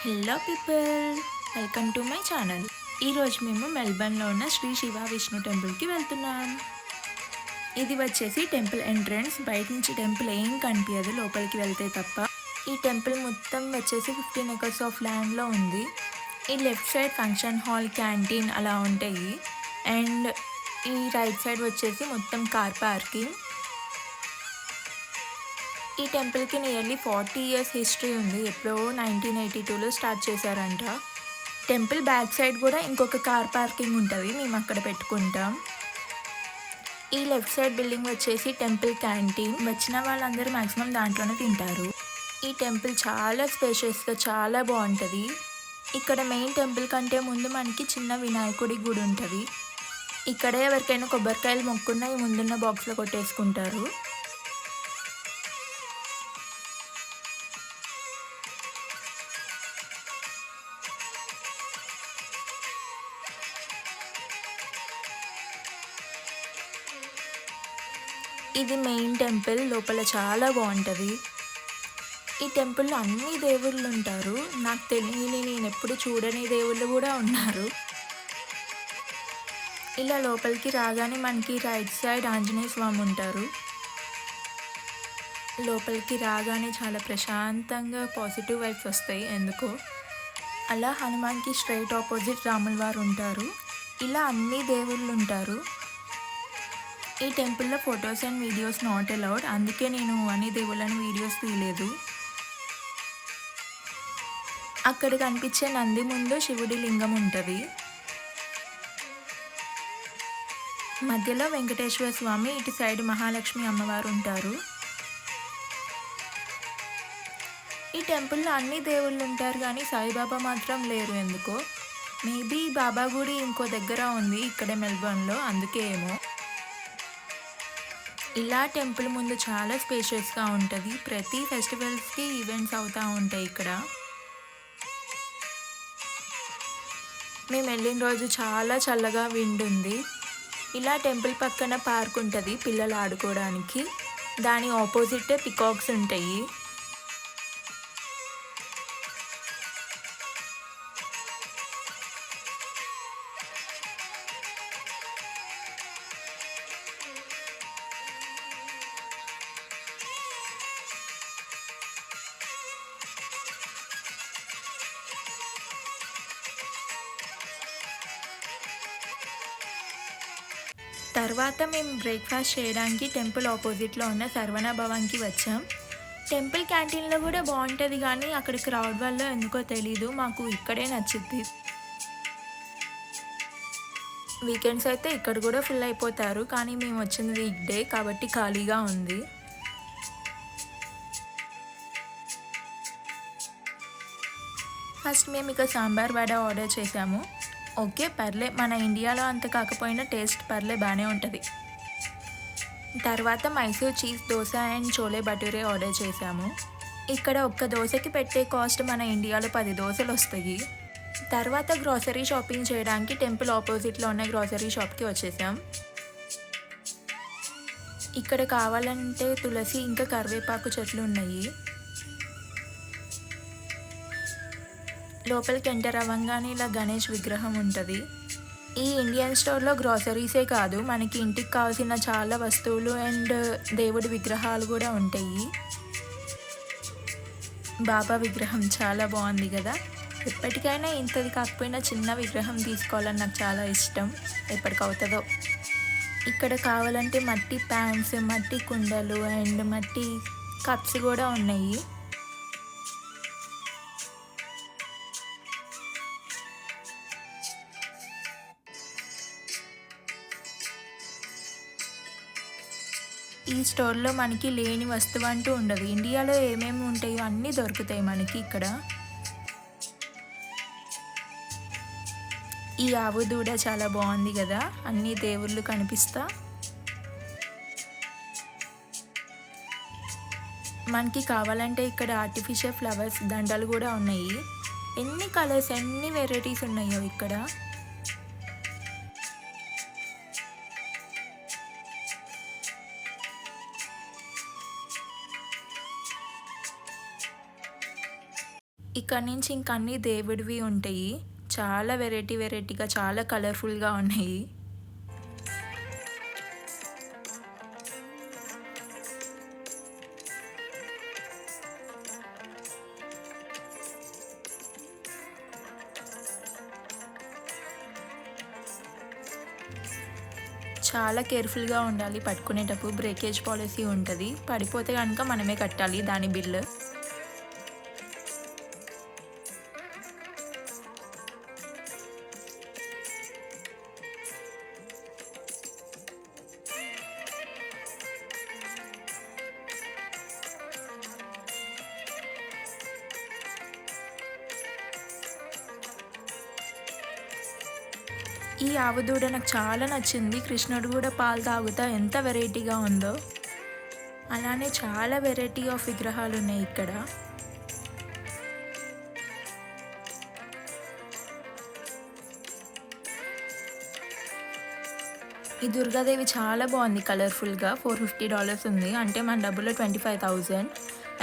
Hello people, welcome to my channel. ఈరోజు మేము మెల్బర్న్లో ఉన్న శ్రీ శివ విష్ణు టెంపుల్కి వెళ్తున్నాం. ఇది వచ్చేసి టెంపుల్ ఎంట్రన్స్. బయట నుంచి టెంపుల్ ఏం కనిపించదు లోపలికి వెళ్తే తప్ప. ఈ టెంపుల్ మొత్తం వచ్చేసి 15 acres ఆఫ్ ల్యాండ్లో ఉంది. ఈ left side function hall, canteen అలా ఉంటాయి. అండ్ ఈ రైట్ సైడ్ వచ్చేసి మొత్తం కార్ పార్కింగ్. ఈ టెంపుల్కి నియర్లీ 40 years హిస్టరీ ఉంది. ఎప్పుడో 1982లో స్టార్ట్ చేశారంట. టెంపుల్ బ్యాక్ సైడ్ కూడా ఇంకొక కార్ పార్కింగ్ ఉంటుంది, మేము అక్కడ పెట్టుకుంటాం. ఈ లెఫ్ట్ సైడ్ బిల్డింగ్ వచ్చేసి టెంపుల్ క్యాంటీన్. వచ్చిన వాళ్ళందరూ మ్యాక్సిమం దాంట్లోనే తింటారు. ఈ టెంపుల్ చాలా స్పేషియస్గా చాలా బాగుంటుంది. ఇక్కడ మెయిన్ టెంపుల్ కంటే ముందు మనకి చిన్న వినాయకుడి గుడి ఉంటుంది. ఇక్కడే ఎవరికైనా కొబ్బరికాయలు మొక్కున్నా ఈ ముందున్న బాక్స్లో కొట్టేసుకుంటారు. ఇది మెయిన్ టెంపుల్. లోపల చాలా బాగుంటుంది. ఈ టెంపుల్లో అన్ని దేవుళ్ళు ఉంటారు. నాకు తెలియని, నేను ఎప్పుడు చూడని దేవుళ్ళు కూడా ఉన్నారు. ఇలా లోపలికి రాగానే మనకి రైట్ సైడ్ ఆంజనేయ స్వామి ఉంటారు. లోపలికి రాగానే చాలా ప్రశాంతంగా పాజిటివ్ వైబ్స్ వస్తాయి ఎందుకో. అలా హనుమాన్కి స్ట్రైట్ ఆపోజిట్ రాముల వారు ఉంటారు. ఇలా అన్ని దేవుళ్ళు ఉంటారు. ఈ టెంపుల్లో photos and videos not allowed, అందుకే నేను అన్ని దేవుళ్ళని వీడియోస్ తీయలేదు. అక్కడ కనిపించే నంది ముందు శివుడి లింగం ఉంటుంది. మధ్యలో వెంకటేశ్వర స్వామి, ఇటు సైడ్ మహాలక్ష్మి అమ్మవారు ఉంటారు. ఈ టెంపుల్లో అన్ని దేవుళ్ళు ఉంటారు కానీ సాయిబాబా మాత్రం లేరు ఎందుకో. మేబీ బాబా గుడి ఇంకో దగ్గర ఉంది ఇక్కడే మెల్బర్న్లో, అందుకే ఏమో. ఇలా టెంపుల్ ముందు చాలా స్పేషియస్గా ఉంటుంది. ప్రతి ఫెస్టివల్స్కి ఈవెంట్స్ అవుతూ ఉంటాయి ఇక్కడ. మేము వెళ్ళిన రోజు చాలా చల్లగా విండ్ ఉంది. ఇలా టెంపుల్ పక్కన పార్క్ ఉంటుంది పిల్లలు ఆడుకోవడానికి. దాని ఆపోజిట్ పికాక్స్ ఉంటాయి. తర్వాత మేము బ్రేక్ఫాస్ట్ చేయడానికి టెంపుల్ ఆపోజిట్లో ఉన్న సర్వణ భవన్కి వచ్చాం. టెంపుల్ క్యాంటీన్లో కూడా బాగుంటుంది కానీ అక్కడ క్రౌడ్ వల్ల ఎందుకో తెలీదు, మాకు ఇక్కడే నచ్చుద్ది. వీకెండ్స్ అయితే ఇక్కడ కూడా ఫుల్ అయిపోతారు, కానీ మేము వచ్చింది వీక్ డే కాబట్టి ఖాళీగా ఉంది. ఫస్ట్ మేము ఇక సాంబార్ వడ ఆర్డర్ చేసాము. ఓకే, పర్లే, మన ఇండియాలో అంత కాకపోయినా టేస్ట్ పర్లే బాగానే ఉంటుంది. తర్వాత Mysore cheese dosa and chole bhature order చేసాము. ఇక్కడ ఒక్క దోశకి పెట్టే కాస్ట్ మన ఇండియాలో 10 దోశలు వస్తాయి. తర్వాత గ్రాసరీ షాపింగ్ చేయడానికి టెంపుల్ ఆపోజిట్లో ఉన్న గ్రాసరీ షాప్కి వచ్చేసాం. ఇక్కడ కావాలంటే తులసి ఇంకా కరివేపాకు చెట్లు ఉన్నాయి. లోపలికి ఎంటర్ అవ్వగానే ఇలా గణేష్ విగ్రహం ఉంటుంది. ఈ ఇండియన్ స్టోర్లో గ్రాసరీసే కాదు, మనకి ఇంటికి కావాల్సిన చాలా వస్తువులు అండ్ దేవుడి విగ్రహాలు కూడా ఉంటాయి. బాబా విగ్రహం చాలా బాగుంది కదా. ఎప్పటికైనా ఇంతది కాకపోయినా చిన్న విగ్రహం తీసుకోవాలని నాకు చాలా ఇష్టం, ఎప్పటికవుతుందో. ఇక్కడ కావాలంటే మట్టి ప్యాన్స్, మట్టి కుండలు అండ్ మట్టి కప్స్ కూడా ఉన్నాయి. ఈ స్టోర్లో మనకి లేని వస్తువు అంటూ ఉండదు. ఇండియాలో ఏమేమి ఉంటాయో అన్నీ దొరుకుతాయి మనకి ఇక్కడ. ఈ ఆవు దూడ చాలా బాగుంది కదా, అన్ని దేవుళ్ళు కనిపిస్తా. మనకి కావాలంటే ఇక్కడ ఆర్టిఫిషియల్ ఫ్లవర్స్ దండలు కూడా ఉన్నాయి. ఎన్ని కలర్స్, ఎన్ని వెరైటీస్ ఉన్నాయో ఇక్కడ. ఇక్కడ నుంచి ఇంక అన్నీ దేవుడివి ఉంటాయి. చాలా వెరైటీగా చాలా కలర్‌ఫుల్‌గా ఉన్నాయి. చాలా కేర్‌ఫుల్‌గా ఉండాలి పట్టుకునేటప్పుడు. బ్రేకేజ్ పాలిసీ ఉంటది. పడిపోతే గనుక మనమే కట్టాలి దాని బిల్లు. ఈ ఆవు దూడ నాకు చాలా నచ్చింది. కృష్ణుడు కూడా పాలు తాగుతా ఎంత వెరైటీగా ఉందో. అలానే చాలా వెరైటీ ఆఫ్ విగ్రహాలు ఉన్నాయి ఇక్కడ. ఈ దుర్గాదేవి చాలా బాగుంది కలర్‌ఫుల్‌గా. $450 ఉంది. అంటే మన డబ్బుల్లో 25,000.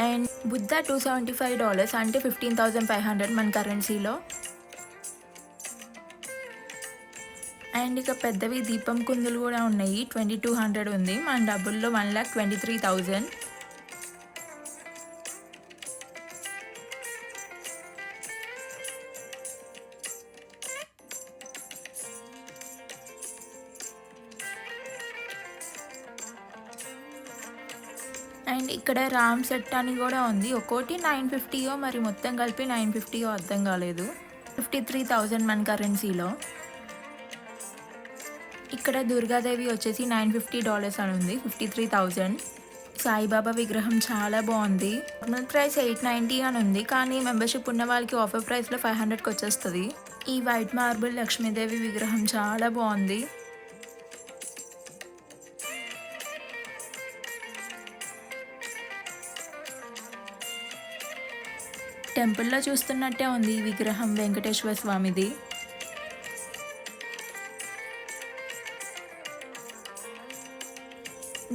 అండ్ బుద్ధ $275 అంటే 15,500 మన కరెన్సీలో. అండ్ ఇక పెద్దవి దీపం కుందులు కూడా ఉన్నాయి. 2200 ఉంది. మన డబ్బుల్లో 1,23,000. అండ్ ఇక్కడ రామ్ సెట్ అని కూడా ఉంది. ఒక్కోటి 950 మరి మొత్తం కలిపి 950 అర్థం కాలేదు. 53,000 మన కరెన్సీలో. ఇక్కడ దుర్గాదేవి వచ్చేసి $950 అని ఉంది. 53,000. సాయిబాబా విగ్రహం చాలా బాగుంది. నార్మల్ ప్రైస్ 890 అని ఉంది. కానీ మెంబర్షిప్ ఉన్న వాళ్ళకి ఆఫర్ ప్రైస్లో 500కి వచ్చేస్తుంది. ఈ వైట్ మార్బుల్ లక్ష్మీదేవి విగ్రహం చాలా బాగుంది. టెంపుల్లో చూస్తున్నట్టే ఉంది ఈ విగ్రహం వెంకటేశ్వర స్వామిది.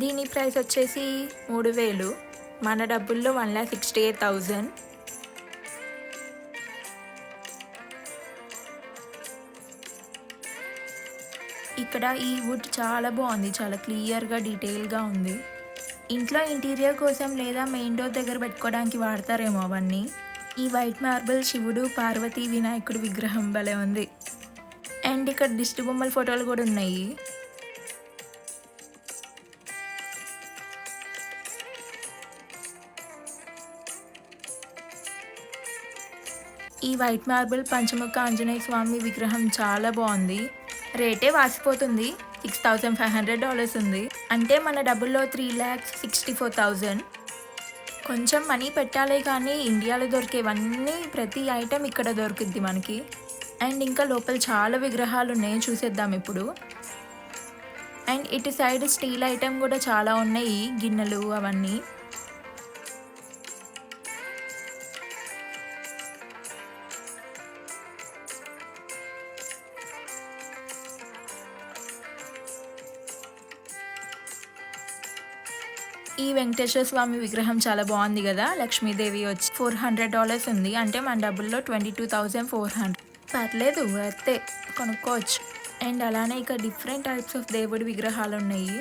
దీని ప్రైస్ వచ్చేసి 3,000. మన డబ్బుల్లో 1,68,000. ఇక్కడ ఈ వుడ్ చాలా బాగుంది. చాలా క్లియర్‌గా డీటెయిల్‌గా ఉంది. ఇంట్లో ఇంటీరియర్ కోసం లేదా మెయిన్ డోర్ దగ్గర పెట్టుకోవడానికి వాడతారేమో అవన్నీ. ఈ వైట్ మార్బుల్ శివుడు, పార్వతి, వినాయకుడు విగ్రహం భలే ఉంది. అండ్ ఇక్కడ దిష్టి బొమ్మల ఫోటోలు కూడా ఉన్నాయి. ఈ వైట్ మార్బుల్ పంచముఖ ఆంజనేయ స్వామి విగ్రహం చాలా బాగుంది. రేటే వాసిపోతుంది. $6,500 ఉంది. అంటే మన డబ్బుల్లో 3,64,000. కొంచెం మనీ పెట్టాలి కానీ ఇండియాలో దొరికేవన్నీ ప్రతి ఐటెం ఇక్కడ దొరుకుద్ది మనకి. అండ్ ఇంకా లోపల చాలా విగ్రహాలు ఉన్నాయి. చూసేద్దాం ఇప్పుడు. అండ్ ఇటు సైడ్ స్టీల్ ఐటెం కూడా చాలా ఉన్నాయి. గిన్నెలు అవన్నీ. ఈ వెంకటేశ్వర స్వామి విగ్రహం చాలా బాగుంది కదా. లక్ష్మీదేవి వచ్చి $400 ఉంది. అంటే మన డబ్బుల్లో 22,400. పర్లేదు, వర్తే, కొనుక్కోవచ్చు. అండ్ అలానే ఇక్కడ డిఫరెంట్ టైప్స్ ఆఫ్ దేవుడి విగ్రహాలు ఉన్నాయి.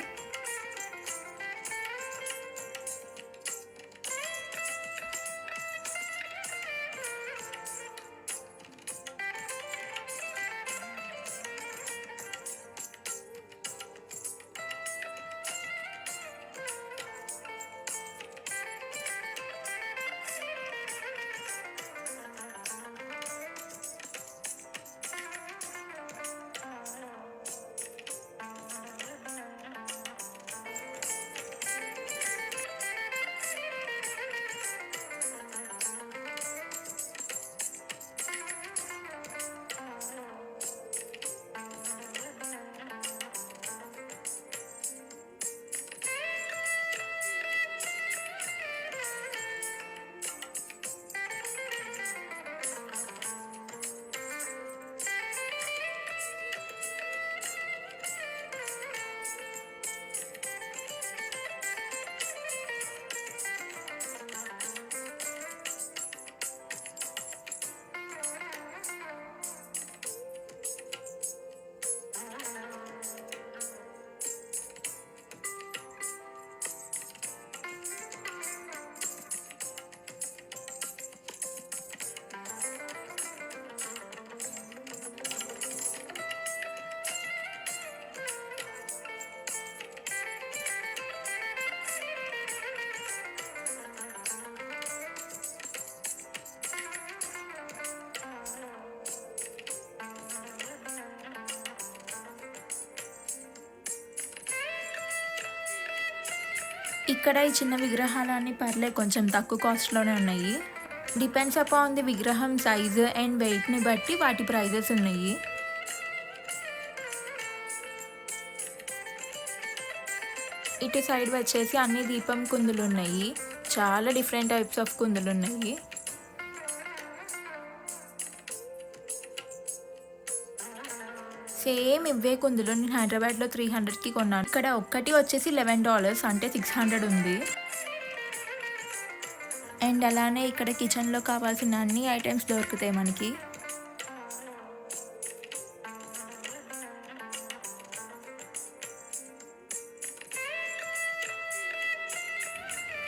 ఇక్కడ ఈ చిన్న విగ్రహాలన్నీ కొంచెం తక్కువ కాస్ట్‌లోనే ఉన్నాయి. డిపెండ్స్ అపాన్ ది విగ్రహం సైజ్ అండ్ వెయిట్‌ని బట్టి వాటి ప్రైజెస్ ఉన్నాయి. ఇటు సైడ్ వచ్చేసి అన్ని దీపం కుందులున్నాయి. చాలా డిఫరెంట్ టైప్స్ ఆఫ్ కుందులున్నాయి. సేమ్ ఇవే కుందులు నేను హైదరాబాద్‌లో 300కి కొన్నాను. ఇక్కడ ఒక్కటి వచ్చేసి $11 అంటే 600 ఉంది. అండ్ అలానే ఇక్కడ కిచెన్‌లో కావాల్సిన అన్ని ఐటెమ్స్ దొరుకుతాయి మనకి.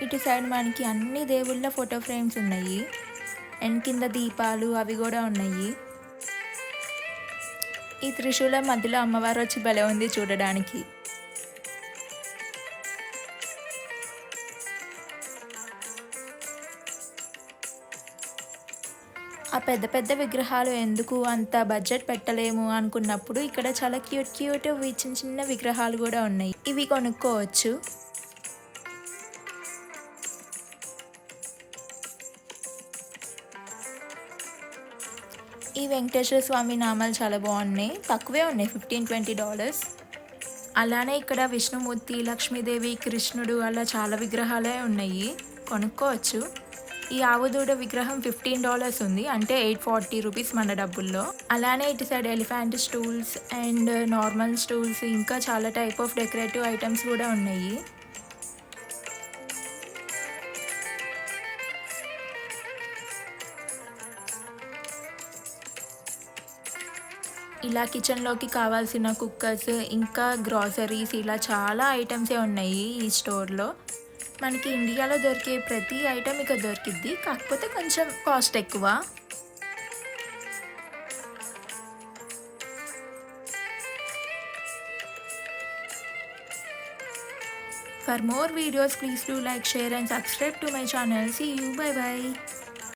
ఇటు సైడ్ మనకి అన్ని దేవుళ్ళ ఫోటో ఫ్రేమ్స్ ఉన్నాయి. అండ్ కింద దీపాలు అవి కూడా ఉన్నాయి. ఈ త్రిశూలం మధ్యలో అమ్మవారు వచ్చి భలే ఉంది చూడడానికి. ఆ పెద్ద పెద్ద విగ్రహాలు ఎందుకు అంత బడ్జెట్ పెట్టలేము అనుకున్నప్పుడు ఇక్కడ చాలా క్యూట్ క్యూట్ చిన్న చిన్న విగ్రహాలు కూడా ఉన్నాయి. ఇవి కొనుక్కోవచ్చు. ఈ వెంకటేశ్వర స్వామి నామాలు చాలా బాగున్నాయి. తక్కువే ఉన్నాయి, $15-20. అలానే ఇక్కడ విష్ణుమూర్తి, లక్ష్మీదేవి, కృష్ణుడు అలా చాలా విగ్రహాలే ఉన్నాయి, కొనుక్కోవచ్చు. ఈ ఆవుదూడ విగ్రహం $15 ఉంది, అంటే $840 మన డబ్బుల్లో. అలానే ఇటు side elephant stools and normal stools ఇంకా చాలా టైప్ ఆఫ్ డెకరేటివ్ ఐటమ్స్ కూడా ఉన్నాయి. ఇలా కిచెన్లోకి కావాల్సిన కుక్కర్స్ ఇంకా గ్రాసరీస్ ఇలా చాలా ఐటమ్సే ఉన్నాయి ఈ స్టోర్లో. మనకి ఇండియాలో దొరికే ప్రతి ఐటమ్ ఇక్కడ దొరికిద్ది, కాకపోతే కొంచెం కాస్ట్ ఎక్కువ. For more videos, please do like, share and subscribe to my channel. See you. Bye bye.